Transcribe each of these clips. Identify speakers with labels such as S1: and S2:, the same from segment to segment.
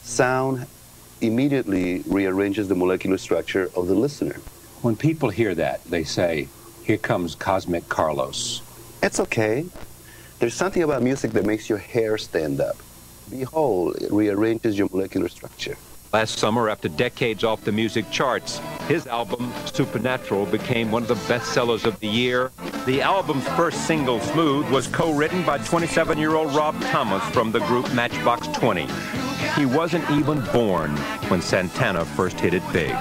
S1: Sound immediately rearranges the molecular structure of the listener.
S2: When people hear that, they say, "Here comes Cosmic Carlos."
S1: It's okay. There's something about music that makes your hair stand up. Behold, it rearranges your molecular structure.
S3: Last summer, after decades off the music charts, his album, Supernatural, became one of the best sellers of the year. The album's first single, Smooth, was co-written by 27-year-old Rob Thomas from the group Matchbox 20. He wasn't even born when Santana first hit it big.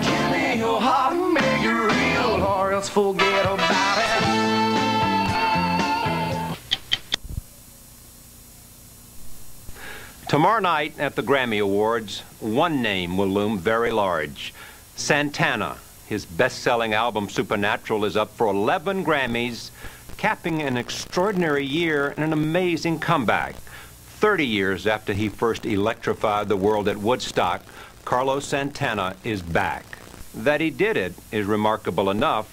S4: Give me your heart and make it real, or else forget about it.
S3: Tomorrow night at the Grammy Awards, one name will loom very large. Santana. His best-selling album, Supernatural, is up for 11 Grammys, capping an extraordinary year and an amazing comeback. 30 years after he first electrified the world at Woodstock, Carlos Santana is back. That he did it is remarkable enough,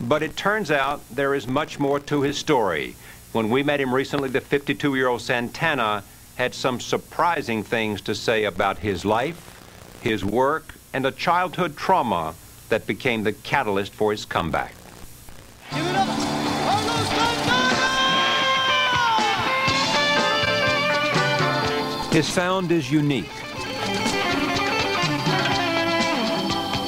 S3: but it turns out there is much more to his story. When we met him recently, the 52-year-old Santana had some surprising things to say about his life, his work, and a childhood trauma that became the catalyst for his comeback.
S5: Give it up, Carlos Santana!
S3: His sound is unique.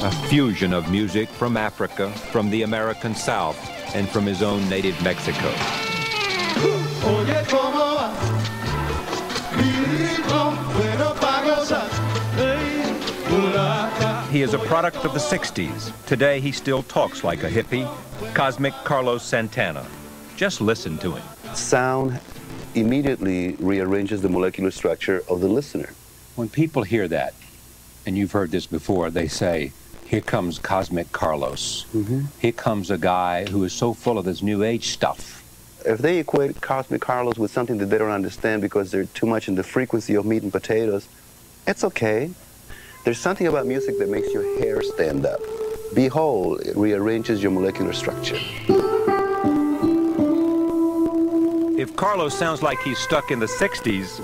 S3: A fusion of music from Africa, from the American South, and from his own native Mexico. He is a product of the 60s. Today, he still talks like a hippie. Cosmic Carlos Santana. Just listen to him.
S1: Sound immediately rearranges the molecular structure of the listener.
S2: When people hear that, and you've heard this before, they say, "Here comes Cosmic Carlos." Here comes a guy who is so full of this new age stuff.
S1: If they equate Cosmic Carlos with something that they don't understand because they're too much in the frequency of meat and potatoes, it's okay. There's something about music that makes your hair stand up. Behold, it rearranges your molecular structure.
S3: If Carlos sounds like he's stuck in the 60s,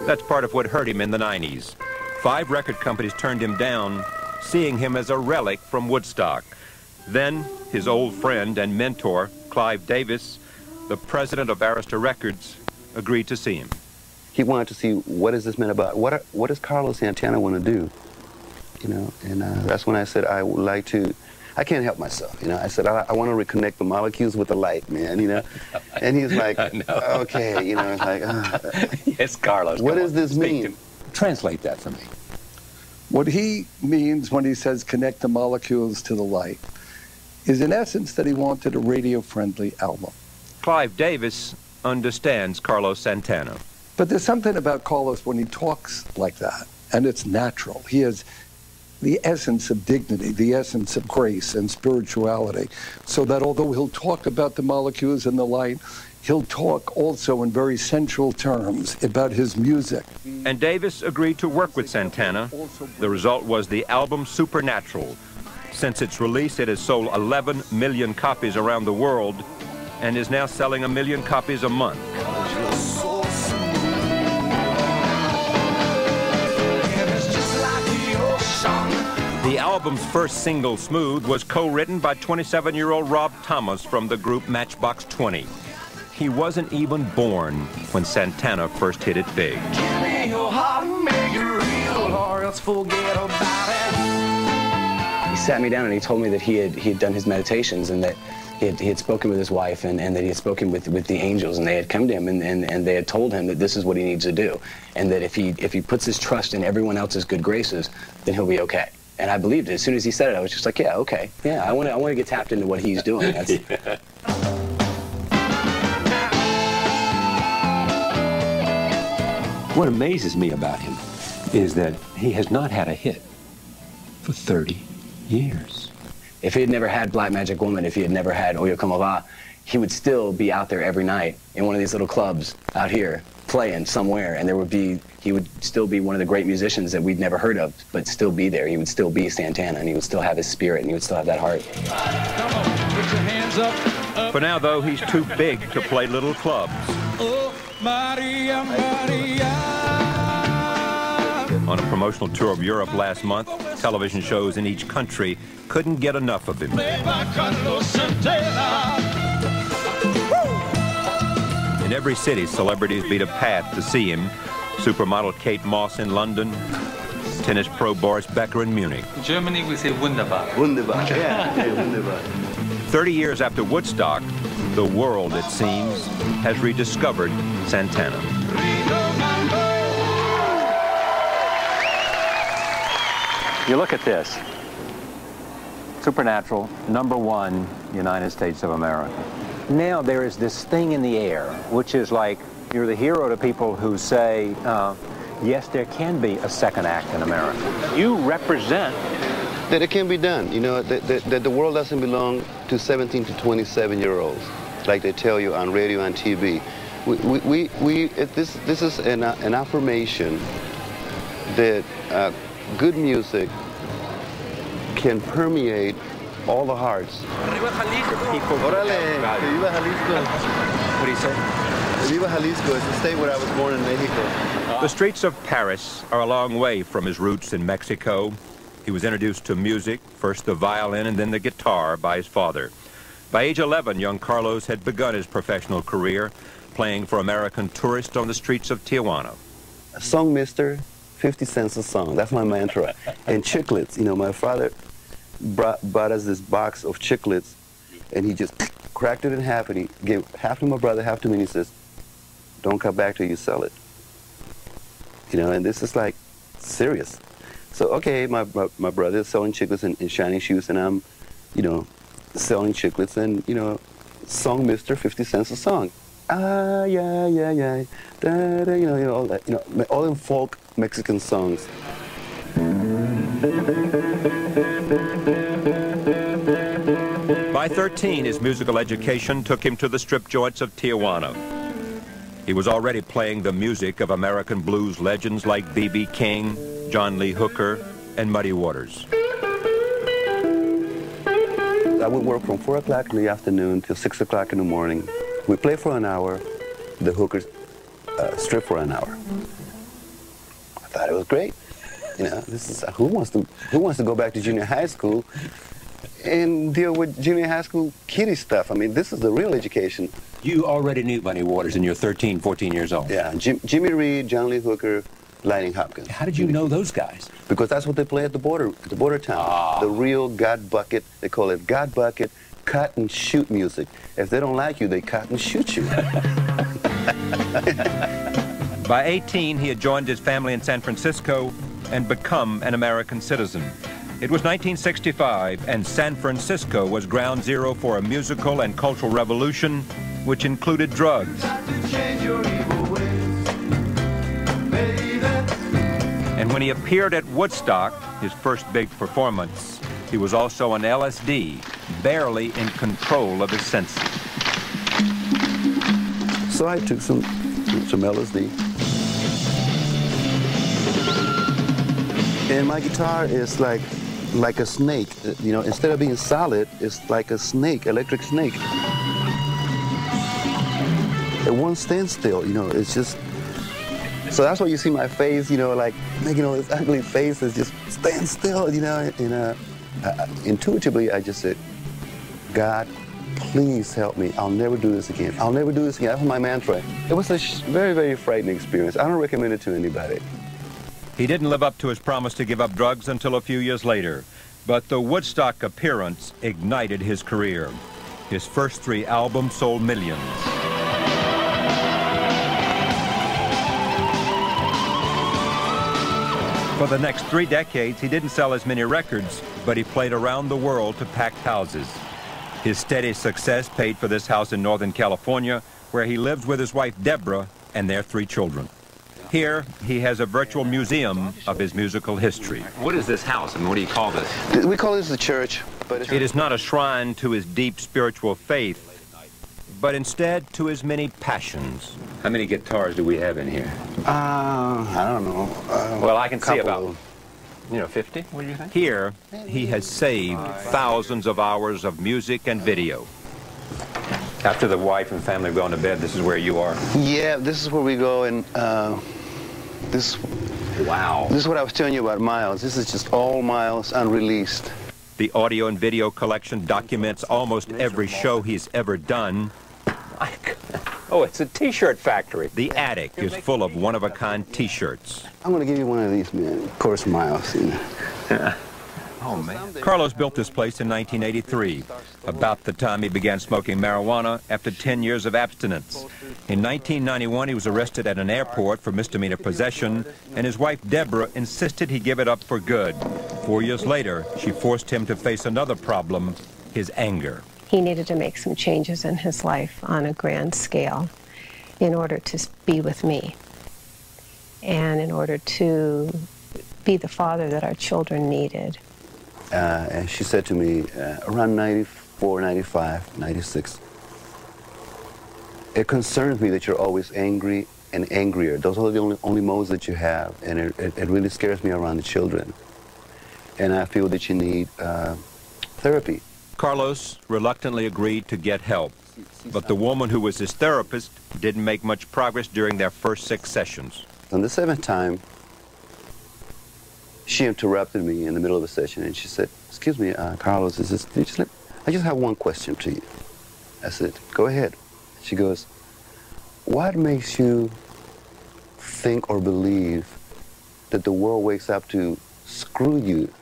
S3: that's part of what hurt him in the 90s. 5 record companies turned him down, seeing him as a relic from Woodstock. Then, his old friend and mentor, Clive Davis, the president of Arista Records, agreed to see him.
S1: He wanted to see, what is this man about? What does Carlos Santana want to do? You know, and that's when I said I would like to. I can't help myself, you know. I said I want to reconnect the molecules with the light, man, you know. And he's like, okay, you know, it's like,
S2: Yes, Carlos.
S1: what does this mean?
S2: Translate that for me.
S6: What he means when he says connect the molecules to the light is in essence that he wanted a radio-friendly album.
S3: Clive Davis understands Carlos Santana.
S6: But there's something about Carlos when he talks like that, and it's natural. He has the essence of dignity, the essence of grace and spirituality, so that although he'll talk about the molecules and the light, he'll talk also in very sensual terms about his music.
S3: And Davis agreed to work with Santana. The result was the album Supernatural. Since its release, it has sold 11 million copies around the world and is now selling 1 million copies a month. The album's first single, Smooth, was co-written by 27-year-old Rob Thomas from the group Matchbox 20. He wasn't even born when Santana first hit it big.
S4: Give me your heart and make it real, or else forget about it.
S7: He sat me down and he told me that he had done his meditations and that he had spoken with his wife and that he had spoken with the angels, and they had come to him and they had told him that this is what he needs to do, and that if he puts his trust in everyone else's good graces, then he'll be okay. And I believed it. As soon as he said it, I was just like, yeah, okay. Yeah, I want to get tapped into what he's doing. That's
S2: What amazes me about him is that he has not had a hit for 30 years.
S7: If he had never had Black Magic Woman, if he had never had Oyo Como Va, he would still be out there every night in one of these little clubs out here playing somewhere, and he would still be one of the great musicians that we'd never heard of, but still be there. He would still be Santana, and he would still have his spirit, and he would still have that heart.
S5: Come on, put your hands up.
S3: For now, though, he's too big to play little clubs.
S5: Oh, Maria, Maria.
S3: On a promotional tour of Europe last month, television shows in each country couldn't get enough of him. In every city, celebrities beat a path to see him. Supermodel Kate Moss in London, tennis pro Boris Becker in Munich.
S8: In Germany, we say wunderbar.
S1: Wunderbar, yeah, wunderbar.
S3: 30 years after Woodstock, the world, it seems, has rediscovered Santana.
S2: You look at this. Supernatural, #1, United States of America. Now there is this thing in the air, which is like you're the hero to people who say, yes, there can be a second act in America. You represent
S1: that it can be done, you know, that the world doesn't belong to 17 to 27-year-olds, like they tell you on radio and TV. This is an affirmation that good music can permeate all the hearts.
S3: People
S1: Órale, que viva Jalisco.
S2: What do you say?
S1: Viva Jalisco is the state where I was born in Mexico.
S3: The streets of Paris are a long way from his roots in Mexico. He was introduced to music, first the violin and then the guitar, by his father. By age 11, young Carlos had begun his professional career, playing for American tourists on the streets of Tijuana.
S1: A song, mister, 50 cents a song. That's my mantra. And chiclets, you know, my father brought us this box of chiclets, and he just cracked it in half, and he gave half to my brother, half to me, and he says, don't come back till you sell it. You know, and this is like serious. So, okay, my brother is selling chiclets and shiny shoes, and I'm, you know, selling chiclets and, you know, song, mister, 50 cents a song. Ah, yeah, yeah, yeah, da, da, you know, all that, you know, all in folk Mexican songs.
S3: By 13, his musical education took him to the strip joints of Tijuana. He was already playing the music of American blues legends like B.B. King, John Lee Hooker, and Muddy Waters.
S1: I would work from 4 o'clock in the afternoon till 6 o'clock in the morning. We play for an hour, the Hookers strip for an hour. I thought it was great. You know, this is who wants to go back to junior high school and deal with junior high school kiddie stuff? I mean, this is the real education.
S2: You already knew Muddy Waters and you're 13, 14 years old.
S1: Yeah, Jimmy Reed, John Lee Hooker, Lightning Hopkins.
S2: How did you know those guys?
S1: Because that's what they play at the border town.
S2: Ah.
S1: The real God bucket, they call it God bucket, cut and shoot music. If they don't like you, they cut and shoot you.
S3: By 18, he had joined his family in San Francisco and become an American citizen. It was 1965, and San Francisco was ground zero for a musical and cultural revolution, which included drugs. And when he appeared at Woodstock, his first big performance, he was also on LSD, barely in control of his senses.
S1: So I took some LSD. And my guitar is like a snake. You know, instead of being solid, it's like a snake, electric snake. It won't stand still, you know, it's just... So that's why you see my face, you know, like making all this ugly face is just stand still, you know. And intuitively, I just said, God, please help me. I'll never do this again. I'll never do this again. That was my mantra. It was a very, very frightening experience. I don't recommend it to anybody.
S3: He didn't live up to his promise to give up drugs until a few years later, but the Woodstock appearance ignited his career. His first 3 albums sold millions. For the next 3 decades, he didn't sell as many records, but he played around the world to packed houses. His steady success paid for this house in Northern California, where he lives with his wife, Deborah, and their 3 children. Here, he has a virtual museum of his musical history.
S2: What is this house, and what do you call this?
S1: We call this the church, but
S3: It is not a shrine to his deep spiritual faith, but instead to his many passions.
S2: How many guitars do we have in here?
S1: I don't know.
S2: Well, I can see
S1: couple.
S2: about, you know, 50, what do you think?
S3: Here, he has saved thousands of hours of music and video.
S2: After the wife and family have gone to bed, this is where you are?
S1: Yeah, this is where we go, and this
S2: Wow.
S1: This is what I was telling you about Miles. This is just all Miles unreleased.
S3: The audio and video collection documents almost every show he's ever done.
S2: Oh, it's a T-shirt factory.
S3: The attic is full of one-of-a-kind T-shirts.
S1: I'm going to give you one of these, man. Of course, Miles. You know.
S3: Oh, man. Carlos built this place in 1983, about the time he began smoking marijuana after 10 years of abstinence. In 1991, he was arrested at an airport for misdemeanor possession, and his wife, Deborah, insisted he give it up for good. 4 years later, she forced him to face another problem, his anger.
S8: He needed to make some changes in his life on a grand scale in order to be with me and in order to be the father that our children needed.
S1: And she said to me, around 94, 95, 96, it concerns me that you're always angry and angrier. Those are the only modes that you have, and it really scares me around the children. And I feel that you need therapy.
S3: Carlos reluctantly agreed to get help, but the woman who was his therapist didn't make much progress during their first 6 sessions.
S1: On the 7th time, she interrupted me in the middle of a session, and she said, "Excuse me, Carlos, I just have one question to you." I said, "Go ahead." She goes, "What makes you think or believe that the world wakes up to screw you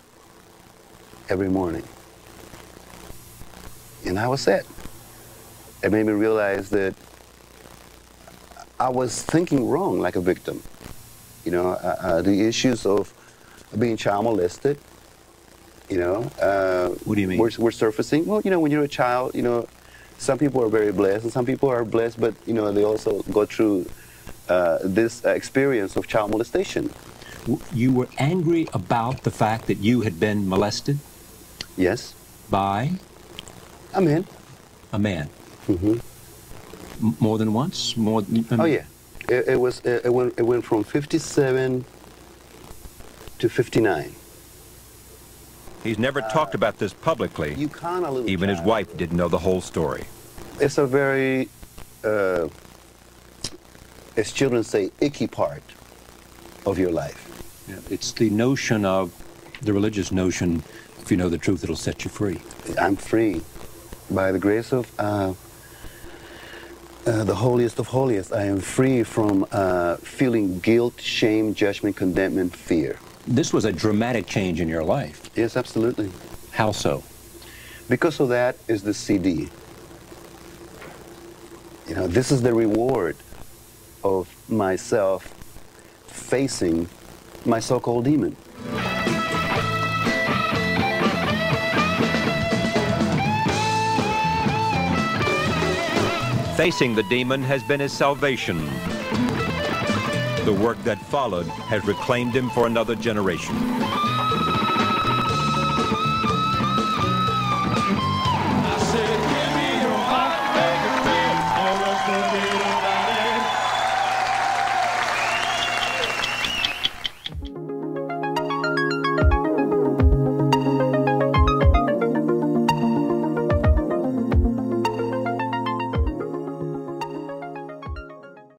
S1: every morning?" And I was sad. It made me realize that I was thinking wrong like a victim. You know, the issues of being child molested, you know.
S2: What do you mean?
S1: We're surfacing. Well, you know, when you're a child, you know, some people are very blessed and some people are blessed, but, you know, they also go through this experience of child molestation.
S2: You were angry about the fact that you had been molested?
S1: Yes.
S2: By?
S1: A man.
S2: A man.
S1: Mm-hmm.
S2: More than once? More than,
S1: Oh, yeah. It went from 57 to 59.
S3: He's never talked about this publicly. Even his wife didn't know the whole story.
S1: It's a very, as children say, icky part of your life.
S2: Yeah, it's the notion of, the religious notion, if you know the truth, it'll set you free.
S1: I'm free. By the grace of the holiest of holiest, I am free from feeling guilt, shame, judgment, condemnment, fear.
S2: This was a dramatic change in your life.
S1: Yes, absolutely.
S2: How so?
S1: Because of that is the CD. You know, this is the reward of myself facing my so-called demon.
S3: Facing the demon has been his salvation. The work that followed has reclaimed him for another generation.